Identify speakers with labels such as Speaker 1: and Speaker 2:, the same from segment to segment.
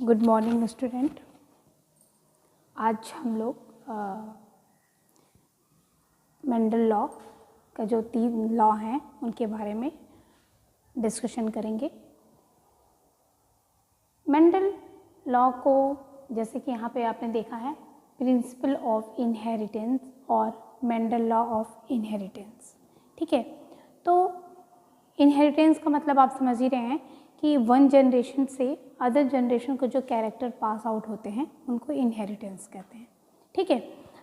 Speaker 1: Good morning student. आज हम लोग मेंडल लॉ का जो 3 लॉ हैं उनके बारे में डिस्कशन करेंगे। मेंडल लॉ को जैसे कि यहाँ पे आपने देखा है प्रिंसिपल ऑफ इनहेरिटेंस और मेंडल लॉ ऑफ इनहेरिटेंस। ठीक है, तो इनहेरिटेंस का मतलब आप समझ ही रहे हैं कि वन जनरेशन से अदर जनरेशन को जो कैरेक्टर पास आउट होते हैं उनको इनहेरिटेंस कहते हैं। ठीक है,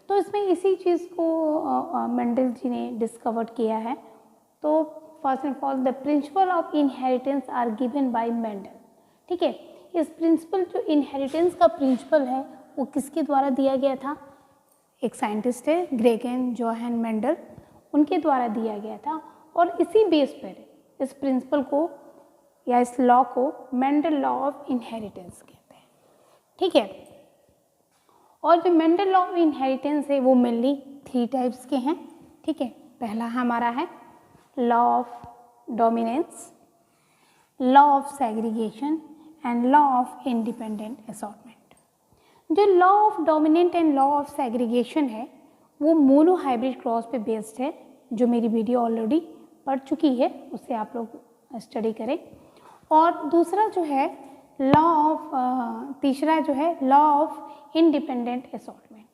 Speaker 1: तो इसमें इसी चीज़ को मेंडल जी ने डिस्कवर्ड किया है। तो first and all the principle of inheritance are given by Mendel. ठीक है, इस प्रिंसिपल जो इनहेरिटेंस का प्रिंसिपल है वो किसके द्वारा दिया गया था? एक साइंटिस्ट है ग्रेगन जोहान मेंडल, उनके द्वारा दिया गया था। और इसी बेस पर इस प्रिंसिपल को या इस लॉ को मेंडल लॉ ऑफ इनहेरिटेंस कहते हैं। ठीक है, और जो मेंडल लॉ ऑफ इनहेरिटेंस है वो मेनली 3 टाइप्स के हैं। ठीक है, पहला हमारा है law of dominance, law of segregation and law of independent assortment. जो law of dominant and law of segregation है वो मोनो हाइब्रिड क्रॉस पे बेस्ड है, जो मेरी वीडियो ऑलरेडी पढ़ चुकी है, उससे आप लोग स्टडी करें। और दूसरा जो है लॉ ऑफ तीसरा जो है लॉ ऑफ इंडिपेंडेंट असॉर्टमेंट।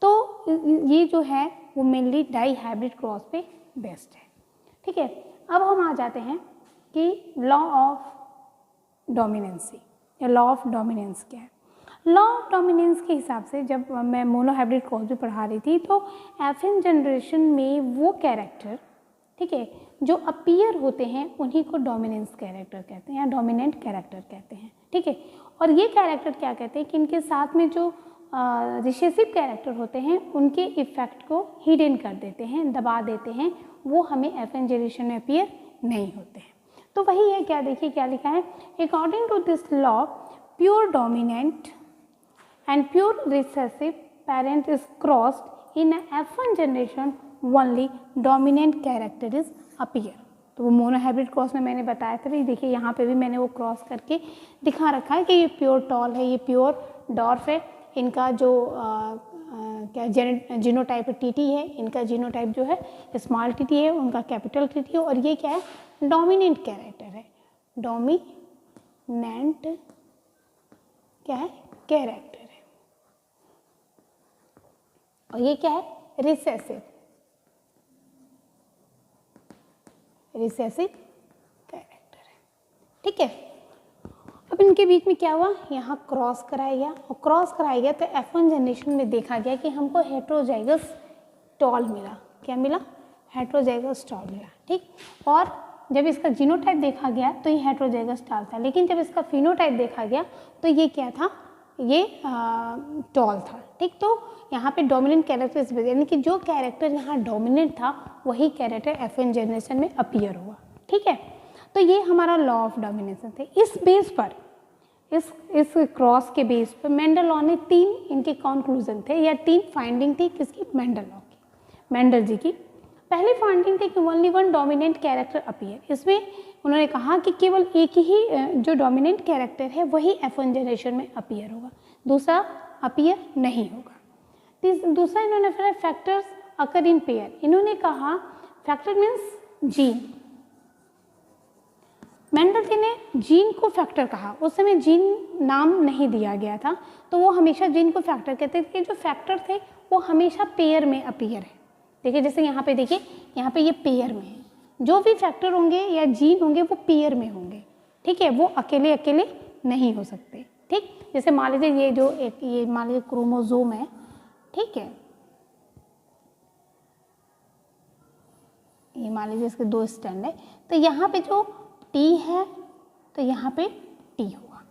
Speaker 1: तो ये जो है वो मेनली डाई हाइब्रिड क्रॉस पे बेस्ड है। ठीक है, अब हम आ जाते हैं कि लॉ ऑफ डोमिनेंसी या लॉ ऑफ डोमिनेंस क्या है। लॉ ऑफ डोमिनेंस के हिसाब से जब मैं मोनो हाइब्रिड क्रॉस भी पढ़ा रही थी तो एफएन जनरेशन में वो कैरेक्टर, ठीक है, जो अपीयर होते हैं उन्हीं को डोमिनेंस कैरेक्टर कहते हैं या डोमिनेंट कैरेक्टर कहते हैं। ठीक है, और ये कैरेक्टर क्या कहते हैं कि इनके साथ में जो रिसेसिव कैरेक्टर होते हैं उनके इफेक्ट को हिडन कर देते हैं, दबा देते हैं, वो हमें एफएन जनरेशन में अपीयर नहीं होते हैं। तो वही है, क्या देखिए क्या लिखा है, according to this law pure dominant and pure recessive parent is crossed in F1 generation only dominant character is appear. तो वो मोनो हाइब्रिड क्रॉस में मैंने बताया था, देखिए यहाँ पे भी मैंने वो क्रॉस करके दिखा रखा है कि ये प्योर टॉल है, ये प्योर डॉर्फ है। इनका जो क्या जीनोटाइप टीटी है, इनका जीनोटाइप जो है स्मॉल टीटी है, उनका कैपिटल टीटी है। और ये क्या है? डोमिनेंट कैरेक्टर है, डोमिनेंट क्या है? कैरेक्टर है। और ये क्या है? रिसेसिव कैरेक्टर है। ठीक है, अब इनके बीच में क्या हुआ, यहाँ क्रॉस कराया गया, और क्रॉस कराया गया तो F1 जनरेशन में देखा गया कि हमको हेट्रोजाइगस टॉल मिला। क्या मिला? हेट्रोजाइगस टॉल मिला। ठीक, और जब इसका जीनोटाइप देखा गया तो ये हेट्रोजाइगस टॉल था, लेकिन जब इसका फिनोटाइप देखा गया तो ये क्या था? ये टॉल था। ठीक, तो यहाँ पे डोमिनेंट कैरेक्टर यानी कि जो कैरेक्टर यहाँ डोमिनेंट था वही कैरेक्टर F1 जनरेशन में अपीयर हुआ। ठीक है, तो ये हमारा लॉ ऑफ डोमिनेशन थे। इस बेस पर इस क्रॉस के बेस पर मेंडल लॉ ने 3 इनके कंक्लूजन थे या 3 फाइंडिंग थी किसकी? मेंडल लॉ की, मेंडल जी की। पहली फाइंडिंग थी कि only one dominant character appear. इसमें उन्होंने कहा कि केवल एक ही जो डोमिनेंट कैरेक्टर है वही F1 जनरेशन में अपीयर होगा, दूसरा अपीयर नहीं होगा। दूसरा इन्होंने फिर फैक्टर्स अकर इन पेयर। इन्होंने कहा फैक्टर मीन्स जीन। मेंडल जी ने जीन को फैक्टर कहा, उस समय जीन नाम नहीं दिया गया था, तो वो हमेशा जीन को फैक्टर कहते थे कि जो फैक्टर थे वो हमेशा पेयर में अपीयर है। देखिए जैसे यहाँ पे देखिए, यहाँ पे ये पेयर में है, जो भी फैक्टर होंगे या जीन होंगे वो पेयर में होंगे। ठीक है, वो अकेले अकेले नहीं हो सकते। ठीक, जैसे मान लीजिए ये जो एक ये मान लीजिए क्रोमोसोम है, ठीक है, ये मान लीजिए इसके 2 स्टैंड है, तो यहाँ पे जो टी है तो यहाँ पे टी होगा।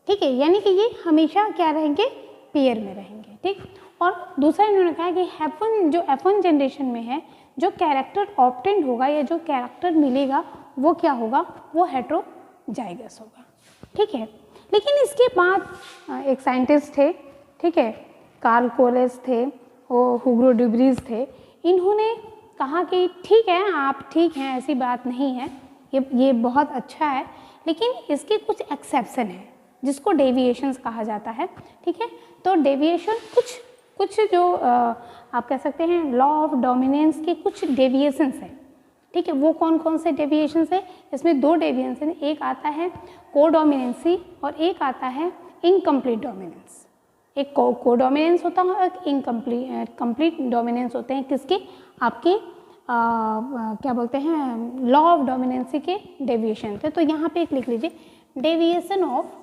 Speaker 1: ठीक है, यानी कि ये हमेशा क्या रहेंगे? पेयर में रहेंगे। ठीक, और दूसरा इन्होंने कहा कि F1 जनरेशन में है जो कैरेक्टर ऑब्टेंड होगा या जो कैरेक्टर मिलेगा वो क्या होगा? वो हेट्रोजाइगस होगा। ठीक है, लेकिन इसके बाद एक साइंटिस्ट थे, ठीक है, कार्ल कोलेस थे, वो हुगो ड्यूब्रीज थे, इन्होंने कहा कि ठीक है, आप ठीक हैं, ऐसी बात नहीं है, ये बहुत अच्छा है, लेकिन इसके कुछ एक्सेप्शन है। जिसको डेविएशंस कहा जाता है। ठीक है, तो डेविएशन कुछ जो आप कह सकते हैं लॉ ऑफ डोमिनेंस के कुछ डेविएशंस हैं। ठीक है, वो कौन कौन से डेविएशंस है? इसमें दो डेविएशन है, एक आता है कोडोमिनेंसी और एक आता है इनकम्प्लीट डोमिनेंस। एक कोडोमिनेंस होता है और एक इनकम्प्लीट डोमिनेंस होते हैं किसके? आपके क्या बोलते हैं लॉ ऑफ डोमिनेंसी के डेविएशन थे। तो यहाँ पे एक लिख लीजिए, deviation of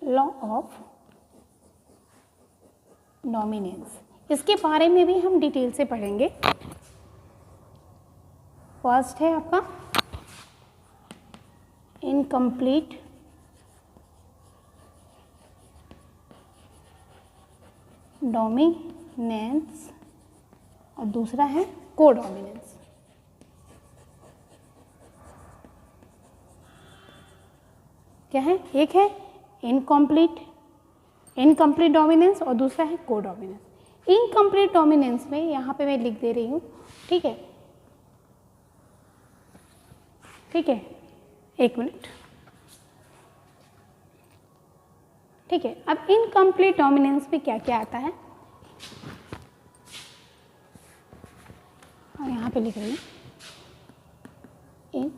Speaker 1: law of dominance. इसके बारे में भी हम डिटेल से पढ़ेंगे। फर्स्ट है आपका इनकम्प्लीट डोमिनेंस और दूसरा है कोडोमिनेंस। क्या है? एक है इनकम्प्लीट डोमिनेंस और दूसरा है कोडोमिनेंस। इनकम्प्लीट डोमिनेंस में यहाँ पे मैं लिख दे रही हूँ। ठीक है, ठीक है, एक मिनट। ठीक है, अब इनकम्प्लीट डोमिनेंस में क्या क्या आता है और यहाँ पे लिख रही हूँ इन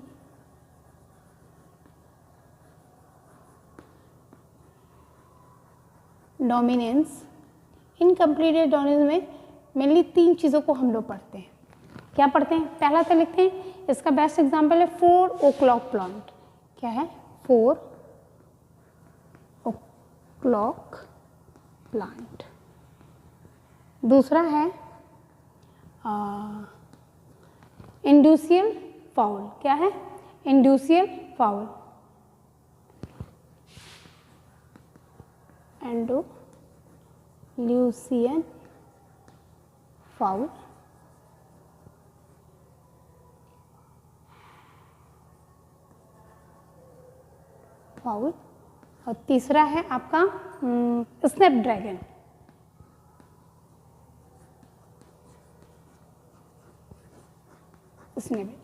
Speaker 1: डोमिनेंस। इनकम्प्लीट डोमिनेंस में मेनली तीन चीज़ों को हम लोग पढ़ते हैं। क्या पढ़ते हैं? पहला तो लिखते हैं, इसका बेस्ट एग्जांपल है 4 o'clock प्लांट। क्या है? 4 o'clock प्लांट। दूसरा है इंड्यूसियल फाउल। क्या है? इंड्यूसियल फाउल। एंडोल्यूसियन फाउल। और तीसरा है आपका स्नैपड्रैगन।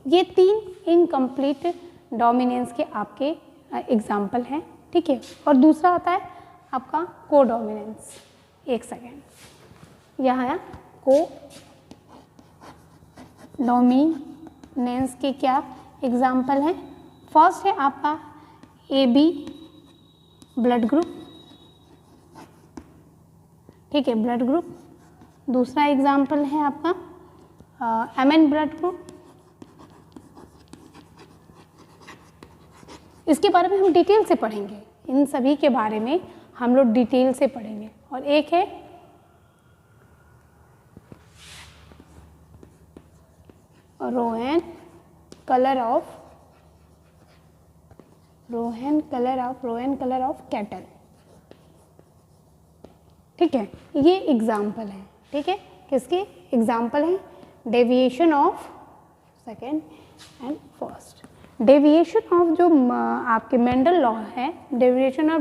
Speaker 1: ये तीन इनकम्प्लीट डोमिनेंस के आपके एग्जाम्पल हैं। ठीक है, और दूसरा आता है आपका कोडोमिनेंस। एक सेकेंड, यहाँ है कोडोमिनेंस के क्या एग्जाम्पल हैं? फर्स्ट है आपका AB ब्लड ग्रुप। ठीक है, ब्लड ग्रुप। दूसरा एग्जाम्पल है आपका MN ब्लड ग्रुप। इसके बारे में हम डिटेल से पढ़ेंगे, इन सभी के बारे में हम लोग डिटेल से पढ़ेंगे। और एक है रोहन कलर ऑफ कैटल। ठीक है, ये एग्जाम्पल है। ठीक है, किसके एग्जाम्पल हैं? Deviation of second and first. Deviation of जो आपके मेंडल लॉ है, डेविएशन ऑफ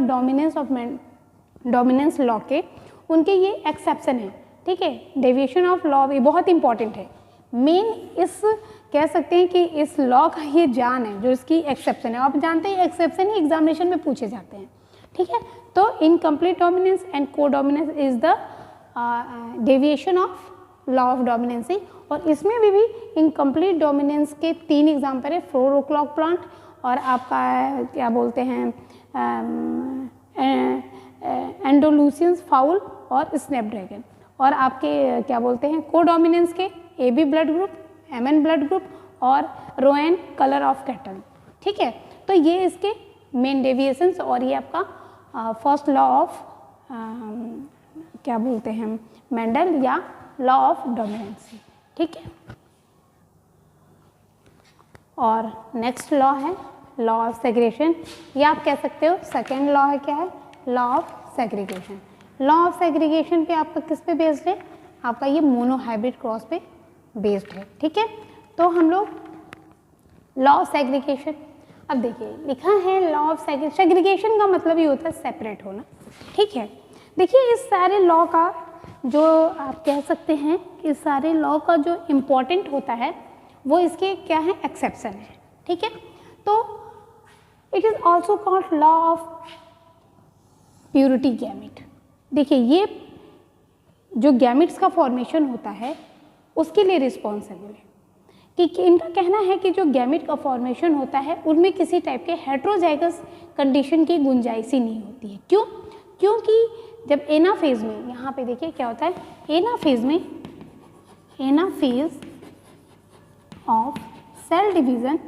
Speaker 1: डोमिनेंस लॉ के, उनके ये एक्सेप्शन है। ठीक है, डेविएशन ऑफ लॉ ये बहुत इंपॉर्टेंट है। मेन इस कह सकते हैं कि इस लॉ का ये जान है जो इसकी एक्सेप्शन है। आप जानते हैं एक्सेप्शन ही एग्जामिनेशन में पूछे जाते हैं। ठीक है, तो incomplete dominance and codominance is the deviation of law of dominancy. और इसमें भी इनकम्प्लीट डोमिनेंस के तीन एग्जाम्पल है, 4 o'clock प्लांट और आपका क्या बोलते हैं एंडोल्यूसियन फाउल और स्नैपड्रैगन। और आपके क्या बोलते हैं कोडोमिनेंस के AB blood group, MN blood group और रोएन कलर ऑफ कैटल। ठीक है, तो ये इसके मेन डेविएशंस और ये आपका फर्स्ट लॉ ऑफ क्या बोलते हैं मेंडल या लॉ ऑफ डोमिनेंसी। ठीक है, और नेक्स्ट लॉ है लॉ ऑफ सेग्रीगेशन, या आप कह सकते हो सेकेंड लॉ है। क्या है? Law of segregation. Law of segregation पे आपका किस पे बेस्ड है? आपका ये मोनोहाइब्रिड क्रॉस पे बेस्ड है। ठीक है, तो हम लोग लॉ ऑफ सेग्रीगेशन, अब देखिए लिखा है लॉ ऑफ सेग्रीगेशन का मतलब ये होता है सेपरेट होना। ठीक है, देखिए इस सारे लॉ का जो आप कह सकते हैं कि सारे लॉ का जो इम्पोर्टेंट होता है वो इसके क्या है, एक्सेप्शन है, ठीक है। तो it is also called law of purity gamete. देखिए ये जो गैमेट्स का फॉर्मेशन होता है उसके लिए रिस्पॉन्सिबल है कि इनका कहना है कि जो गैमेट का फॉर्मेशन होता है उनमें किसी टाइप के हेट्रोजाइगस कंडीशन की गुंजाइश ही नहीं होती है। क्यों? क्योंकि जब एनाफेज में, यहाँ पे देखिए क्या होता है, एनाफेज में, anaphase of cell division,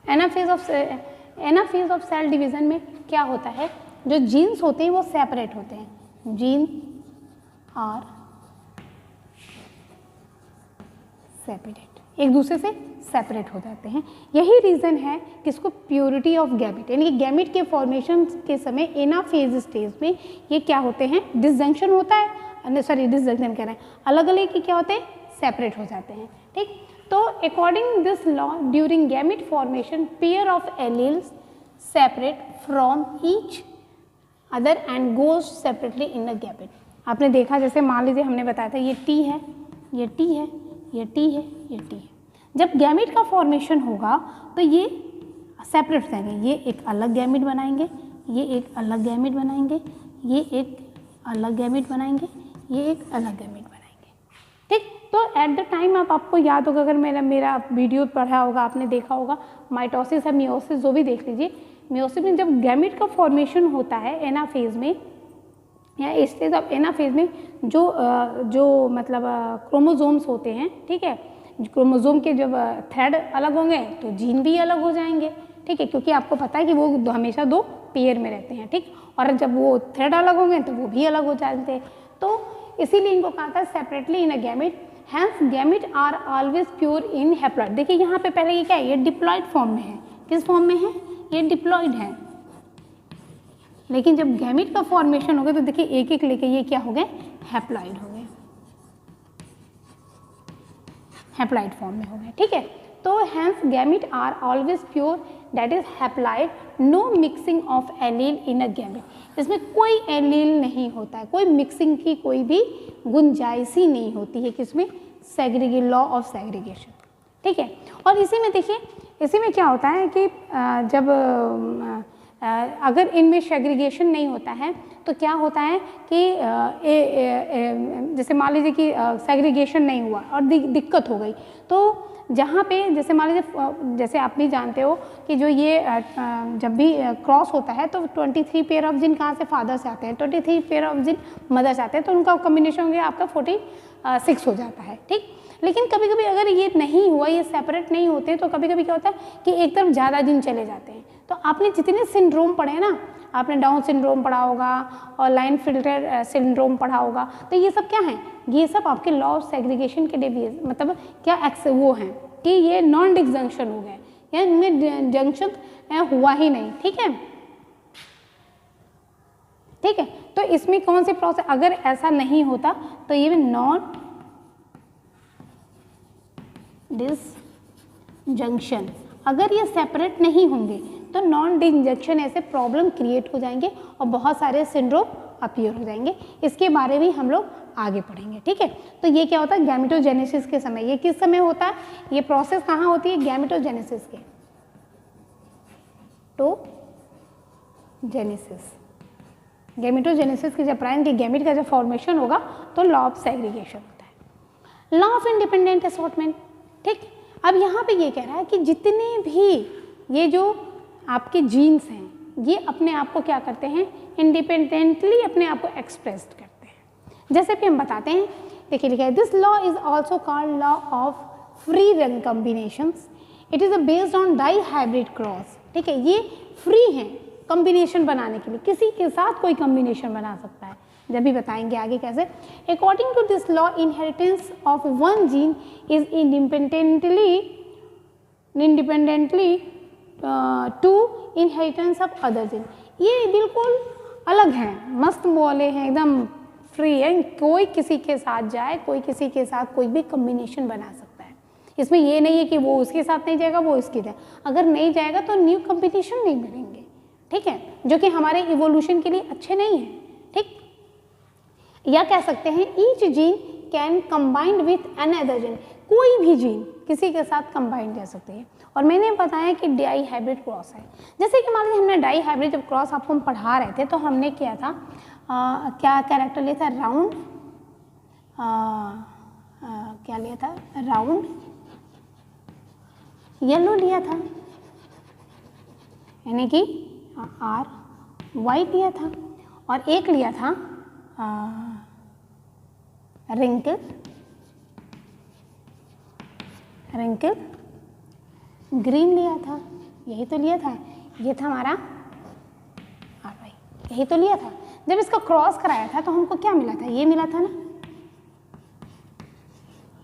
Speaker 1: anaphase of cell division में क्या होता है, जो जीन्स होते हैं वो सेपरेट होते हैं, जीन आर सेपरेट, एक दूसरे से सेपरेट हो जाते हैं। यही रीज़न है कि इसको प्योरिटी ऑफ गैमेट, यानी कि गैमेट के फॉर्मेशन के समय एनाफेज स्टेज में ये क्या होते हैं, डिसजंक्शन होता है, सॉरी डिसजंक्शन कह रहे हैं, अलग अलग के क्या होते हैं, सेपरेट हो जाते हैं, ठीक। तो according this law during gamete formation pair of alleles separate from each other and goes separately in a gamete. आपने देखा, जैसे मान लीजिए हमने बताया था ये टी है, ये टी है, ये टी है, ये टी है। जब गैमेट का फॉर्मेशन होगा तो ये सेपरेट हो जाएंगे, ये एक अलग गैमेट बनाएंगे, ये एक अलग गैमेट बनाएंगे, ये एक अलग गैमेट बनाएंगे, ये एक अलग गैमेट बनाएंगे, ठीक। तो एट द टाइम आपको याद होगा, अगर मेरा वीडियो पढ़ा होगा, आपने देखा होगा माइटोसिस या मियोसिस, जो भी देख लीजिए, मियोसिस में जब गैमेट का फॉर्मेशन होता है एनाफेज में या स्टेज ऑफ एनाफेज में, जो मतलब क्रोमोसोम्स होते हैं, ठीक है, क्रोमोसोम के जब थ्रेड अलग होंगे तो जीन भी अलग हो जाएंगे, ठीक है, क्योंकि आपको पता है कि वो हमेशा दो पेयर में रहते हैं, ठीक। और जब वो थ्रेड अलग होंगे तो वो भी अलग हो जाते हैं। तो इसीलिए इनको कहा था separately in a gamete, hence gamete are always pure in haploid. देखिए यहाँ पे पहले ये क्या है, ये डिप्लॉइड फॉर्म में है, किस फॉर्म में है, ये डिप्लॉइड है, लेकिन जब गैमेट का फॉर्मेशन हो गया तो देखिए एक एक लेके ये क्या हो गए, हैप्लॉइड हो गए, हैप्लॉइड फॉर्म में हो गए, ठीक है। तो hence gamete are always pure, that is haploid, no mixing of allele in a gamete. इसमें कोई एलील नहीं होता है, कोई मिक्सिंग की कोई भी गुंजाइश ही नहीं होती है, किसमें, सेग्रीगेशन, लॉ ऑफ सेग्रीगेशन, ठीक है। और इसी में देखिए, इसी में क्या होता है कि जब अगर इनमें सेग्रीगेशन नहीं होता है तो क्या होता है कि जैसे मान लीजिए कि सेग्रीगेशन नहीं हुआ और दिक्कत हो गई, तो जहाँ पे जैसे मान लीजिए, जैसे आप भी जानते हो कि जो ये जब भी क्रॉस होता है तो 23 पेयर ऑफ जिन कहाँ से, फादर से आते हैं, 23 पेयर ऑफ जिन मदर से आते हैं, तो उनका कॉम्बिनेशन हो गया आपका 46 हो जाता है, ठीक। लेकिन कभी कभी अगर ये नहीं हुआ, ये सेपरेट नहीं होते, तो कभी कभी क्या होता है कि एक तरफ ज़्यादा जिन चले जाते हैं। तो आपने जितने सिंड्रोम पढ़े हैं ना, आपने डाउन सिंड्रोम पढ़ा होगा और लाइन फिल्टर सिंड्रोम पढ़ा होगा, तो ये सब क्या हैं, ये सब आपके लॉ ऑफ सेग्रीगेशन के डेविएशन, मतलब क्या वो हैं कि ये नॉन डिसजंक्शन हो गए, या इनमें जंक्शन हुआ ही नहीं, ठीक है, ठीक है। तो इसमें कौन सी प्रोसेस, अगर ऐसा नहीं होता तो ये नॉन डिसजंक्शन, अगर ये सेपरेट नहीं होंगे तो नॉन डिसजंक्शन ऐसे प्रॉब्लम क्रिएट हो जाएंगे और बहुत सारे सिंड्रोम अपीयर हो जाएंगे। इसके बारे में हम लोग आगे पढ़ेंगे, ठीक है। तो ये क्या होता है, गैमेटोजेनेसिस के समय, ये किस समय होता है, ये प्रोसेस कहाँ होती है, गैमेटोजेनेसिस के, तो जेनेसिस, गैमेटोजेनेसिस की जब प्राइम के गैमेट का जब फॉर्मेशन होगा तो लॉ ऑफ सेग्रीगेशन होता है। लॉ ऑफ इंडिपेंडेंट असॉर्टमेंट, ठीक। अब यहाँ पे ये कह रहा है कि जितने भी ये जो आपके जीन्स हैं ये अपने आप को क्या करते हैं, इंडिपेंडेंटली अपने आप को एक्सप्रेस करते हैं। जैसे कि हम बताते हैं, देखिए लिखा है, this law is also called law of free range combinations, it is based on dihybrid cross, ठीक है। ये फ्री हैं कॉम्बिनेशन बनाने के लिए, किसी के साथ कोई कॉम्बिनेशन बना सकता है, जब भी बताएंगे आगे कैसे। According to this law inheritance of one gene is independently to inheritance of other gene. ये बिल्कुल अलग हैं, मस्त बोले हैं, एकदम फ्री है, कोई किसी के साथ जाए, कोई किसी के साथ कोई भी कॉम्बिनेशन बना सकता है। इसमें ये नहीं है कि वो उसके साथ नहीं जाएगा, वो इसके जाए, अगर नहीं जाएगा तो न्यू कॉम्बिनेशन नहीं बनेंगे, ठीक है, जो कि हमारे इवोल्यूशन के लिए अच्छे नहीं हैं, ठीक। या कह सकते हैं each gene can combined with another gene, कोई भी जीन किसी के साथ कंबाइंड कर सकते हैं। और मैंने बताया कि डाई हाइब्रिड क्रॉस है, जैसे कि मान लीजिए हमने डाई हाइब्रिड जब क्रॉस आपको हम पढ़ा रहे थे तो हमने किया था क्या कैरेक्टर लिया था, राउंड, क्या लिया था, राउंड येलो लिया था, यानी कि आर वाइट लिया था, और एक लिया था रिंकल ग्रीन लिया था, यही तो लिया था, ये था हमारा आर वाई, यही तो लिया था। जब इसका क्रॉस कराया था तो हमको क्या मिला था, ये मिला था ना,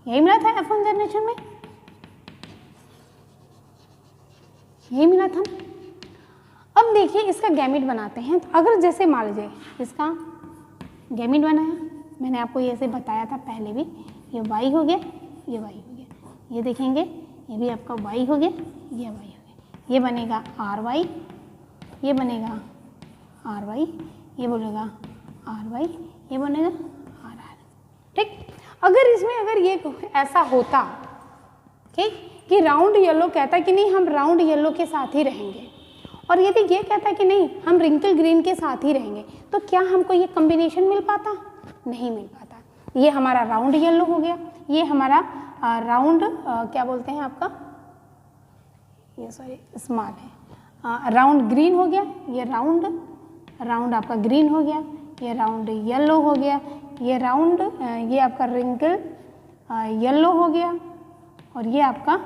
Speaker 1: यही मिला था F1 जनरेशन में, यही मिला था। अब देखिए इसका गैमिट बनाते हैं, तो अगर जैसे मान लीजिए इसका गैमिट बनाया, मैंने आपको ये ऐसे बताया था पहले भी, ये Y हो गया, ये Y हो गया, ये देखेंगे ये भी आपका Y हो गया, ये Y हो गया, ये बनेगा RY, ये बनेगा RY, ये बोलेगा RY, ये बनेगा RR, ठीक। अगर इसमें अगर ये ऐसा होता, ठीक, कि राउंड येलो कहता कि नहीं हम राउंड येलो के साथ ही रहेंगे, और यदि ये कहता कि नहीं हम रिंकल ग्रीन के साथ ही रहेंगे, तो क्या हमको ये कॉम्बिनेशन मिल पाता, नहीं मिल पाता। ये हमारा राउंड येलो हो गया, ये हमारा राउंड क्या बोलते हैं आपका, ये सॉरी स्मॉल है, राउंड ग्रीन हो गया, ये राउंड आपका ग्रीन हो गया, ये राउंड येलो हो गया, ये राउंड ये आपका रिंकल येलो हो गया, और ये आपका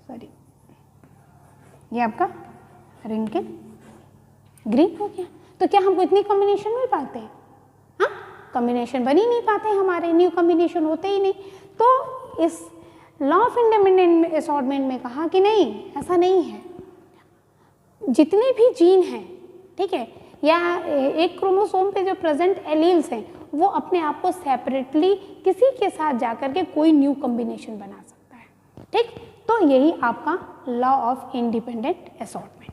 Speaker 1: सॉरी ये आपका रिंकल ग्रीन हो गया। तो क्या हमको इतनी कॉम्बिनेशन मिल पाते हैं, हाँ, कॉम्बिनेशन बन ही नहीं पाते हमारे, न्यू कॉम्बिनेशन होते ही नहीं। तो इस लॉ ऑफ इंडिपेंडेंट असॉर्टमेंट में कहा कि नहीं, ऐसा नहीं है, जितने भी जीन हैं, ठीक है, या एक क्रोमोसोम पे जो प्रेजेंट एलील्स हैं, वो अपने आप को सेपरेटली किसी के साथ जाकर के कोई न्यू कॉम्बिनेशन बना सकता है, ठीक। तो यही आपका लॉ ऑफ इंडिपेंडेंट असॉर्टमेंट,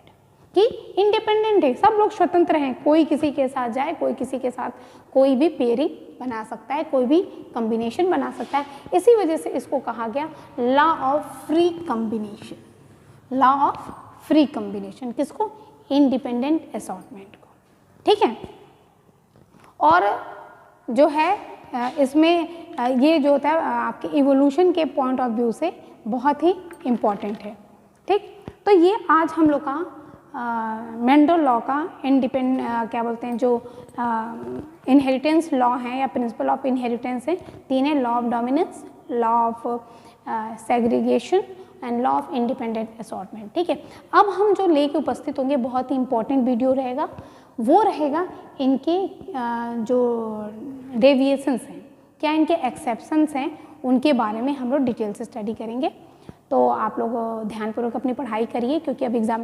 Speaker 1: कि इंडिपेंडेंट है, सब लोग स्वतंत्र हैं, कोई किसी के साथ जाए, कोई किसी के साथ कोई भी पेयरिंग बना सकता है, कोई भी कॉम्बिनेशन बना सकता है। इसी वजह से इसको कहा गया law of free combination, law of free combination, किसको, इंडिपेंडेंट असॉर्टमेंट को, ठीक है। और जो है इसमें ये जो होता है आपके इवोल्यूशन के पॉइंट ऑफ व्यू से बहुत ही इम्पॉर्टेंट है, ठीक। तो ये आज हम लोग का मेंडल लॉ का क्या बोलते हैं, जो इनहेरिटेंस लॉ है या प्रिंसिपल ऑफ इनहेरिटेंस है, तीन है, law of dominance, law of segregation and law of independent assortment, ठीक है। अब हम जो लेके उपस्थित होंगे, बहुत ही इंपॉर्टेंट वीडियो रहेगा, वो रहेगा इनके जो डेविएशंस हैं, क्या इनके एक्सेप्शंस हैं, उनके बारे में हम लोग डिटेल से स्टडी करेंगे। तो आप लोग ध्यानपूर्वक अपनी पढ़ाई करिए, क्योंकि अब एग्जाम